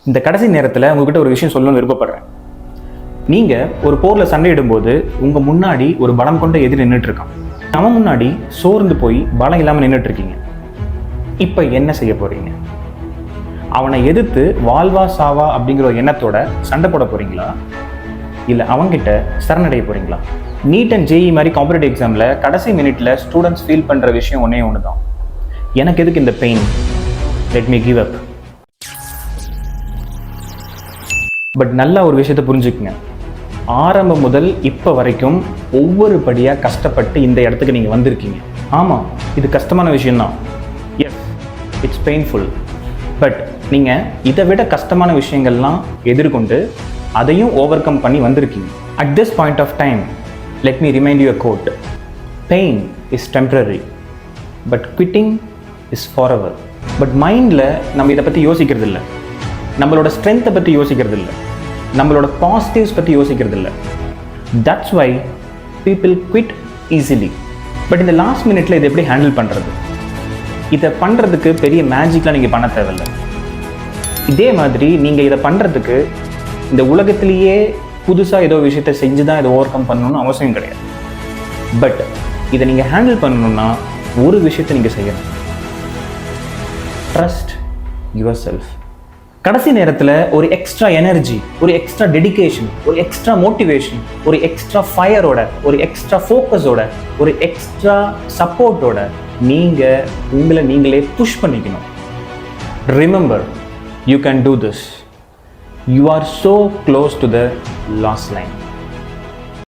இந்த கடைசி நேரத்தில் உங்ககிட்ட ஒரு விஷயம் சொல்லணும்னு விருப்பப்படுறேன். நீங்கள் ஒரு போரில் சண்டையிடும்போது உங்கள் முன்னாடி ஒரு பலம் கொண்ட எதிரி நின்றுட்டுருக்கான். அவன் முன்னாடி சோர்ந்து போய் பலம் இல்லாமல் நின்றுட்டுருக்கீங்க. இப்போ என்ன செய்ய போகிறீங்க? அவனை எதிர்த்து வாழ்வா சாவா அப்படிங்கிற ஒரு எண்ணத்தோட சண்டை போட போகிறீங்களா, இல்லை அவங்கிட்ட சரணடைய போகிறீங்களா? நீட் அண்ட் ஜேஇ மாதிரி காம்படிட்டிவ் எக்ஸாமில் கடைசி மினிட்ல ஸ்டூடெண்ட்ஸ் ஃபீல் பண்ணுற விஷயம் ஒன்றே ஒன்று தான். எனக்கு எதுக்கு இந்த pain, let me give up. But நல்லா ஒரு விஷயத்தை புரிஞ்சுக்குங்க. ஆரம்பம் முதல் இப்போ வரைக்கும் ஒவ்வொரு படியாக கஷ்டப்பட்டு இந்த இடத்துக்கு நீங்கள் வந்திருக்கீங்க. ஆமாம், இது கஷ்டமான விஷயம்தான். S, it's painful. பட் நீங்கள் இதை விட கஷ்டமான விஷயங்கள்லாம் எதிர்கொண்டு அதையும் ஓவர் கம் பண்ணி வந்திருக்கீங்க. At this point of time, let me remind you a quote. Pain is temporary, but quitting is forever. But மைண்டில் நம்ம இதை பற்றி யோசிக்கிறது இல்லை, நம்மளோட ஸ்ட்ரென்த்தை பற்றி யோசிக்கிறது இல்லை, நம்மளோட பாசிட்டிவ்ஸ் பற்றி யோசிக்கிறது இல்லை. That's why people quit easily. But இந்த லாஸ்ட் மினிட்ல இதை எப்படி ஹேண்டில் பண்ணுறது? இதை பண்ணுறதுக்கு பெரிய மேஜிக்லாம் நீங்கள் பண்ண தேவையில்லை. இதே மாதிரி நீங்கள் இதை பண்ணுறதுக்கு இந்த உலகத்திலேயே புதுசாக ஏதோ விஷயத்தை செஞ்சு தான் இதை ஓவர் கம் பண்ணணும்னு அவசியம் கிடையாது. பட் இதை நீங்கள் ஹேண்டில் பண்ணணும்னா ஒரு விஷயத்தை நீங்கள் செய்யணும். Trust your self. கடைசி நேரத்தில் ஒரு எக்ஸ்ட்ரா எனர்ஜி, ஒரு எக்ஸ்ட்ரா டெடிகேஷன், ஒரு எக்ஸ்ட்ரா மோட்டிவேஷன், ஒரு எக்ஸ்ட்ரா ஃபயரோட, ஒரு எக்ஸ்ட்ரா ஃபோக்கஸோட, ஒரு எக்ஸ்ட்ரா சப்போர்ட்டோட நீங்கள் உங்களை நீங்களே புஷ் பண்ணிக்கணும். Remember, you can do this. You are so close to the last line.